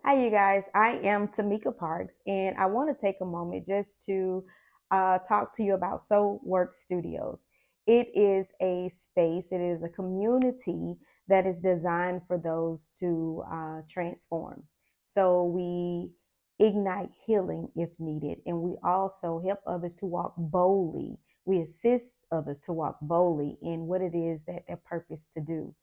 Hi, you guys. I am Tamika Parks, and I want to take a moment just to talk to you about Soul Work Studios. It is a space, it is a community that is designed for those to transform. So we ignite healing if needed, and we also help others to walk boldly. We assist others to walk boldly in what it is that they're purposed to do.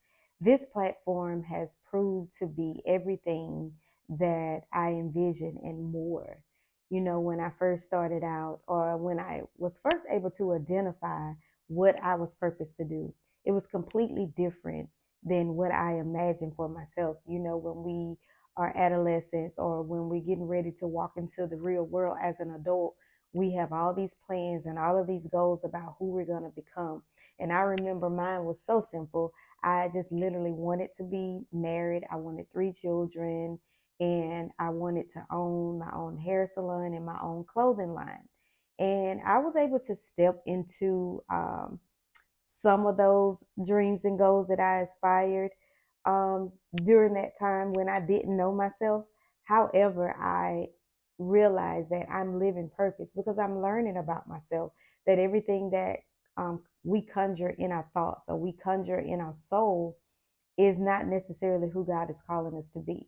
This platform has proved to be everything that I envision and more. You know, when I first started out, or when I was first able to identify what I was purposed to do, it was completely different than what I imagined for myself. You know, when we are adolescents or when we're getting ready to walk into the real world as an adult, we have all these plans and all of these goals about who we're going to become. And I remember mine was so simple. I just literally wanted to be married. I wanted three children and I wanted to own my own hair salon and my own clothing line. And I was able to step into some of those dreams and goals that I aspired during that time when I didn't know myself. However, I realized that I'm living purpose because I'm learning about myself, that everything that we conjure in our thoughts or we conjure in our soul is not necessarily who God is calling us to be.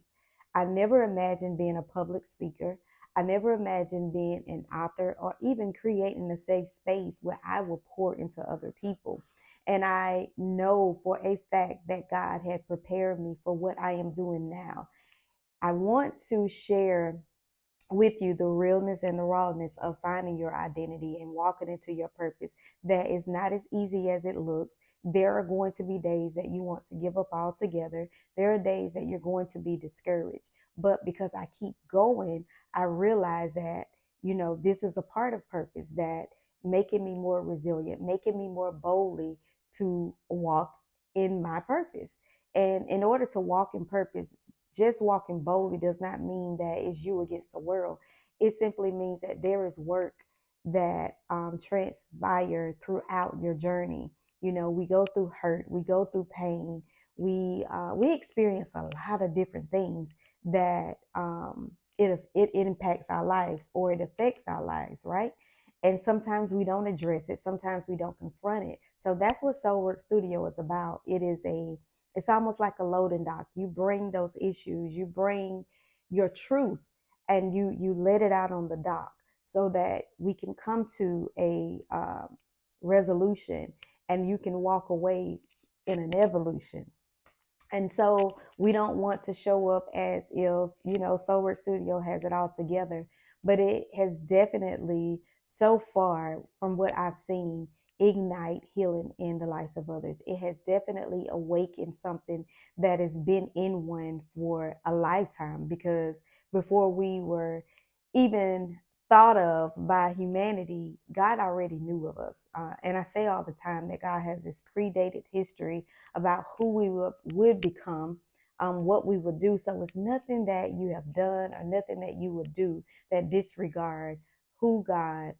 I never imagined being a public speaker. I never imagined being an author or even creating a safe space where I will pour into other people. And I know for a fact that God had prepared me for what I am doing now. I want to share with you the realness and the rawness of finding your identity and walking into your purpose. That is not as easy as it looks. There are going to be days that you want to give up altogether. There are days that you're going to be discouraged. But because I keep going, I realize that, this is a part of purpose, that making me more resilient, making me more boldly to walk in my purpose. And in order to walk in purpose, just walking boldly does not mean that it's you against the world. It simply means that there is work that transpire throughout your journey. You know, we go through hurt, we go through pain, we experience a lot of different things that it impacts our lives or it affects our lives, right? And sometimes we don't address it, sometimes we don't confront it. So that's what Soul Work Studio is about. It's almost like a loading dock. You bring those issues, you bring your truth, and you let it out on the dock so that we can come to a resolution, and you can walk away in an evolution. And so we don't want to show up as if, Soul Work Studio has it all together. But it has definitely, so far from what I've seen, ignite healing in the lives of others. It has definitely awakened something that has been in one for a lifetime, because before we were even thought of by humanity, God already knew of us. And I say all the time that God has this predated history about who we would become, what we would do. So it's nothing that you have done or nothing that you would do that disregard who God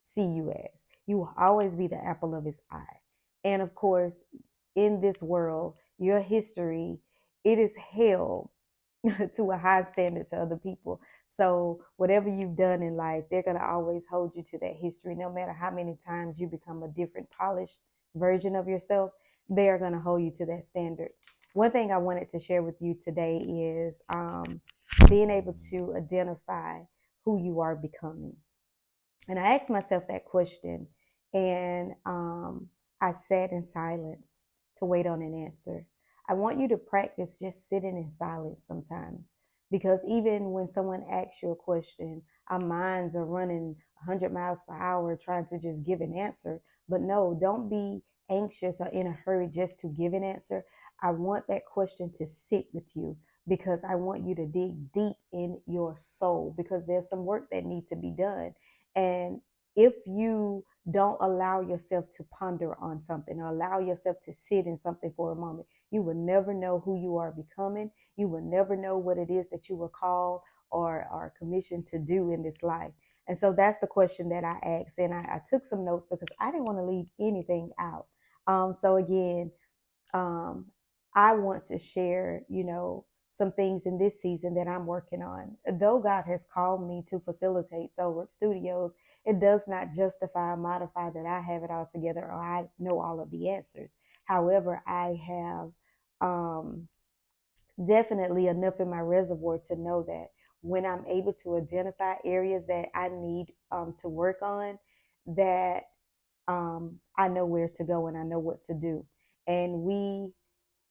see you as. You will always be the apple of his eye. And of course, in this world, your history, it is held to a high standard to other people. So whatever you've done in life, they're going to always hold you to that history. No matter how many times you become a different polished version of yourself, they are going to hold you to that standard. One thing I wanted to share with you today is being able to identify who you are becoming. And I asked myself that question, and I sat in silence to wait on an answer. I want you to practice just sitting in silence sometimes, because even when someone asks you a question, our minds are running 100 miles per hour trying to just give an answer. But no, don't be anxious or in a hurry just to give an answer. I want that question to sit with you, because I want you to dig deep in your soul, because there's some work that needs to be done. And if you don't allow yourself to ponder on something or allow yourself to sit in something for a moment, you will never know who you are becoming. You will never know what it is that you were called or are commissioned to do in this life. And so that's the question that I asked. And I took some notes because I didn't want to leave anything out. So again, um, I want to share, some things in this season that I'm working on. Though God has called me to facilitate Soul Work Studios, it does not justify or modify that I have it all together or I know all of the answers. However, I have um, definitely enough in my reservoir to know that when I'm able to identify areas that I need to work on, that I know where to go and I know what to do. And we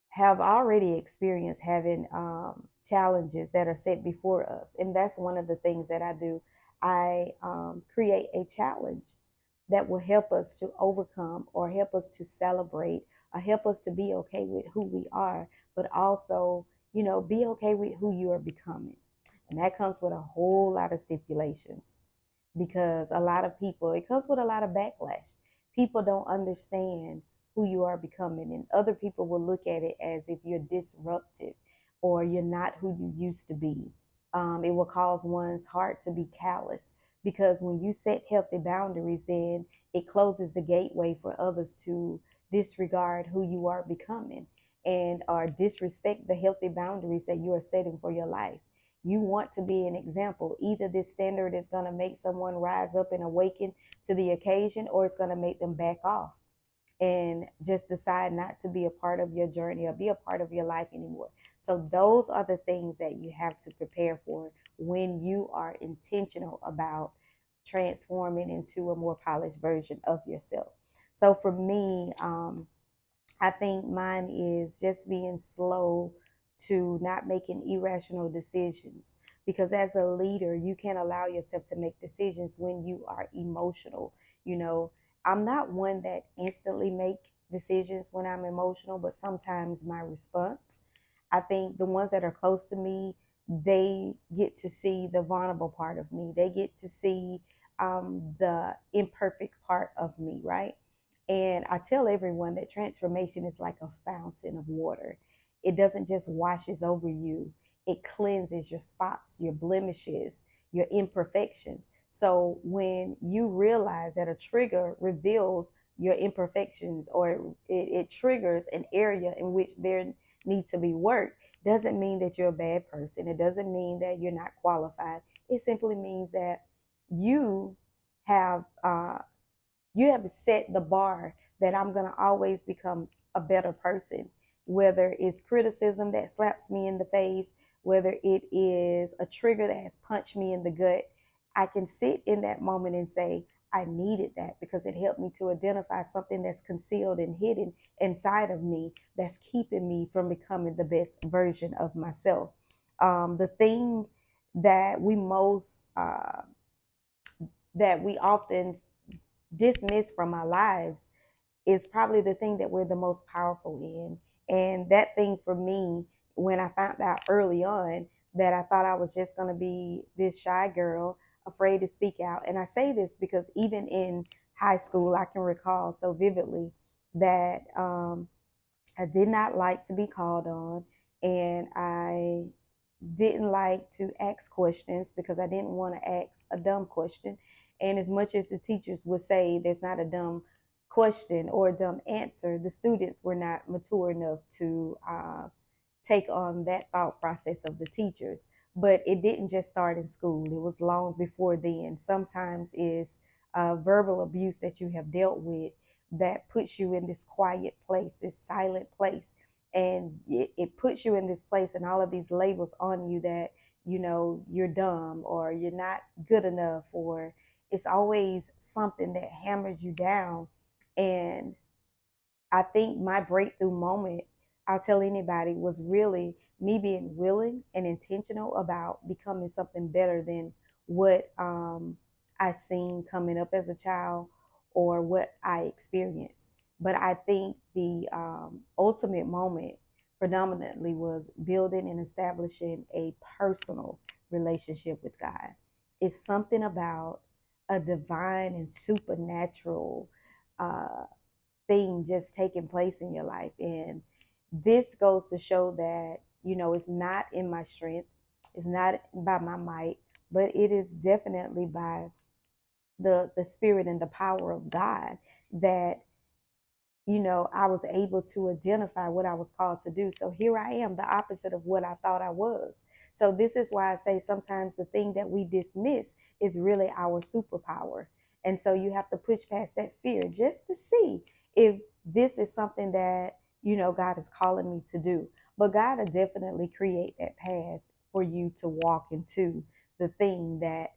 have already experienced having challenges that are set before us. And that's one of the things that I do. I create a challenge that will help us to overcome or help us to celebrate or help us to be okay with who we are, but also, be okay with who you are becoming. And that comes with a whole lot of stipulations because a lot of people, it comes with a lot of backlash. People don't understand who you are becoming, and other people will look at it as if you're disruptive or you're not who you used to be. It will cause one's heart to be callous because when you set healthy boundaries, then it closes the gateway for others to disregard who you are becoming and or disrespect the healthy boundaries that you are setting for your life. You want to be an example. Either this standard is going to make someone rise up and awaken to the occasion, or it's going to make them back off and just decide not to be a part of your journey or be a part of your life anymore. So, those are the things that you have to prepare for when you are intentional about transforming into a more polished version of yourself. So, for me, I think mine is just being slow to not making irrational decisions. Because as a leader, you can't allow yourself to make decisions when you are emotional. You know, I'm not one that instantly make decisions when I'm emotional, but sometimes my response, I think the ones that are close to me, they get to see the vulnerable part of me. They get to see the imperfect part of me, right? And I tell everyone that transformation is like a fountain of water. It doesn't just washes over you, it cleanses your spots, your blemishes, your imperfections. So when you realize that a trigger reveals your imperfections or it triggers an area in which there needs to be work, doesn't mean that you're a bad person. It doesn't mean that you're not qualified. It simply means that you have you have set the bar that I'm going to always become a better person, whether it's criticism that slaps me in the face, whether it is a trigger that has punched me in the gut. I can sit in that moment and say, I needed that because it helped me to identify something that's concealed and hidden inside of me that's keeping me from becoming the best version of myself. The thing that we most, that we often dismiss from our lives is probably the thing that we're the most powerful in. And that thing for me, when I found out early on that I thought I was just going to be this shy girl, afraid to speak out. And I say this because even in high school, I can recall so vividly that I did not like to be called on, and I didn't like to ask questions because I didn't want to ask a dumb question. And as much as the teachers would say there's not a dumb question or a dumb answer, the students were not mature enough to take on that thought process of the teachers. But it didn't just start in school, it was long before then. Sometimes it's verbal abuse that you have dealt with that puts you in this quiet place, this silent place. And it puts you in this place and all of these labels on you that, you're dumb or you're not good enough, or it's always something that hammers you down. And I think my breakthrough moment, I'll tell anybody, was really me being willing and intentional about becoming something better than what I seen coming up as a child or what I experienced. But I think the ultimate moment predominantly was building and establishing a personal relationship with God. It's something about a divine and supernatural uh, thing just taking place in your life. And this goes to show that, it's not in my strength, it's not by my might, but it is definitely by the spirit and the power of God that I was able to identify what I was called to do. So here I am, the opposite of what I thought I was. So this is why I say sometimes the thing that we dismiss is really our superpower. And so you have to push past that fear just to see if this is something that, God is calling me to do. But God will definitely create that path for you to walk into the thing that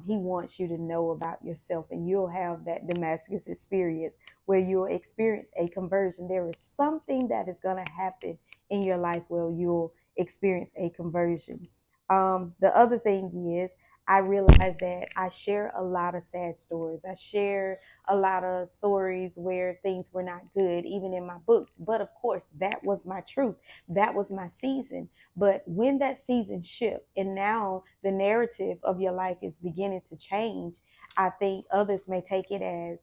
He wants you to know about yourself. And you'll have that Damascus experience where you'll experience a conversion. There is something that is going to happen in your life where you'll experience a conversion. The other thing is, I realize that I share a lot of sad stories. I share a lot of stories where things were not good, even in my books. But of course, that was my truth. That was my season. But when that season shifts and now the narrative of your life is beginning to change, I think others may take it as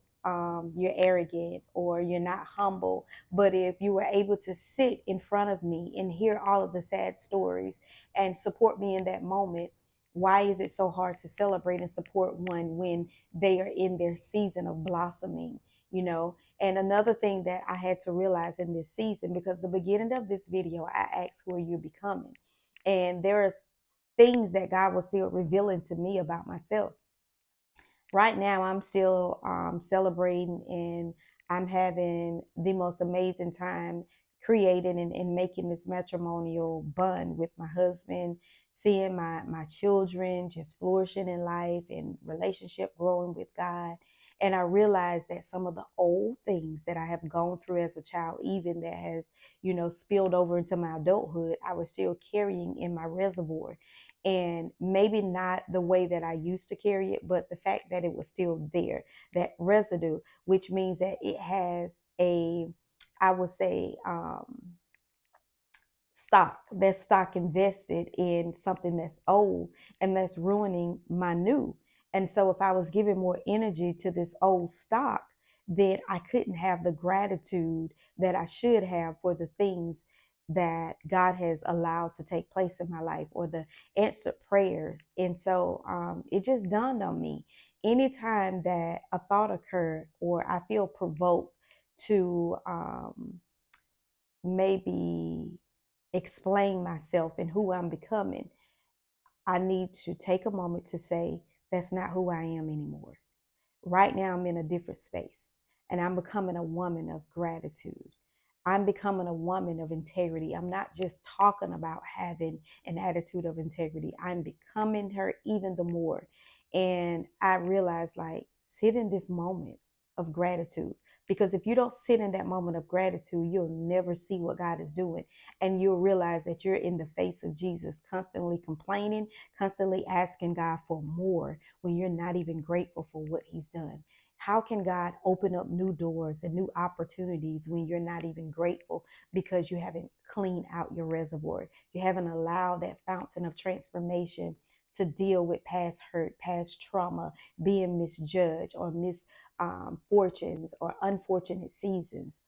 you're arrogant or you're not humble. But if you were able to sit in front of me and hear all of the sad stories and support me in that moment, why is it so hard to celebrate and support one when they are in their season of blossoming? And another thing that I had to realize in this season, because the beginning of this video, I asked who are you becoming? And there are things that God was still revealing to me about myself. Right now I'm still celebrating, and I'm having the most amazing time creating and making this matrimonial bond with my husband, seeing my children just flourishing in life and relationship growing with God. And I realized that some of the old things that I have gone through as a child, even that has, spilled over into my adulthood, I was still carrying in my reservoir. And maybe not the way that I used to carry it, but the fact that it was still there, that residue, which means that it has a, I would say, stock invested in something that's old, and that's ruining my new. And so if I was giving more energy to this old stock, then I couldn't have the gratitude that I should have for the things that God has allowed to take place in my life, or the answered prayers. And so it just dawned on me, anytime that a thought occurred or I feel provoked to maybe explain myself and who I'm becoming, I need to take a moment to say, that's not who I am anymore. Right now, I'm in a different space, and I'm becoming a woman of gratitude. I'm becoming a woman of integrity. I'm not just talking about having an attitude of integrity. I'm becoming her even the more. And I realize, like, sit in this moment of gratitude. Because if you don't sit in that moment of gratitude, you'll never see what God is doing. And you'll realize that you're in the face of Jesus, constantly complaining, constantly asking God for more when you're not even grateful for what He's done. How can God open up new doors and new opportunities when you're not even grateful because you haven't cleaned out your reservoir? You haven't allowed that fountain of transformation to deal with past hurt, past trauma, being misjudged or misfortunes or unfortunate seasons.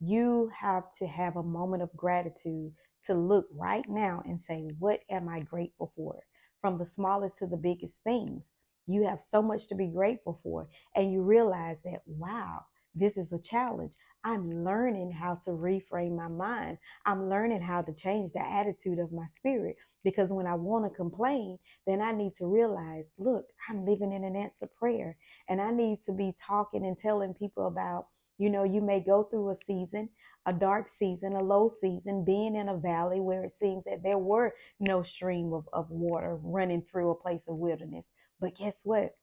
You have to have a moment of gratitude to look right now and say, what am I grateful for? From the smallest to the biggest things, you have so much to be grateful for. And you realize that, wow, this is a challenge. I'm learning how to reframe my mind. I'm learning how to change the attitude of my spirit. Because when I want to complain, then I need to realize, look, I'm living in an answered prayer. And I need to be talking and telling people about, you may go through a season, a dark season, a low season, being in a valley where it seems that there were no stream of water running through a place of wilderness. But guess what?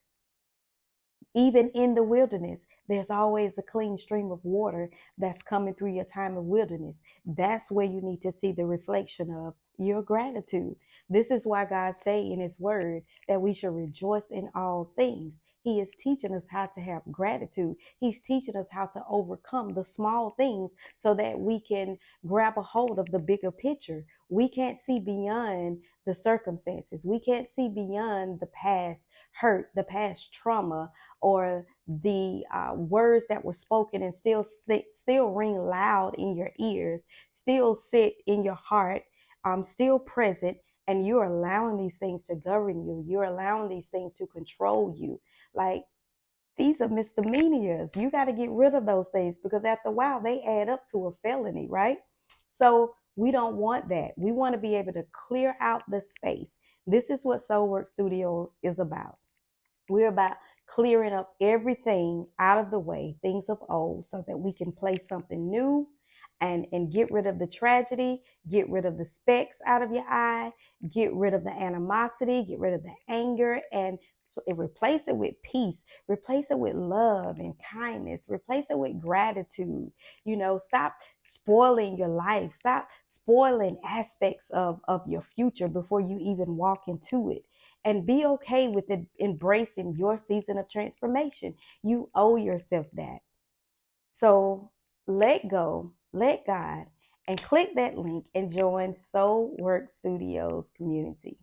Even in the wilderness, there's always a clean stream of water that's coming through your time of wilderness. That's where you need to see the reflection of your gratitude. This is why God say in His Word that we should rejoice in all things. He is teaching us how to have gratitude. He's teaching us how to overcome the small things so that we can grab a hold of the bigger picture. We can't see beyond the circumstances. We can't see beyond the past hurt, the past trauma, or the words that were spoken and still ring loud in your ears, still sit in your heart, still present, and you're allowing these things to govern you. You're allowing these things to control you. Like, These are misdemeanors. You got to get rid of those things because after a while they add up to a felony, right? So we don't want that. We want to be able to clear out the space. This is what Soul Work Studios is about. We're about clearing up everything out of the way, things of old, so that we can place something new and get rid of the tragedy, get rid of the specks out of your eye, get rid of the animosity, get rid of the anger, and replace it with peace, replace it with love and kindness, replace it with gratitude. Stop spoiling your life, stop spoiling aspects of your future before you even walk into it, and be okay with it, embracing your season of transformation. You owe yourself that. So let go, let God, and click that link and join Soul Work Studios community.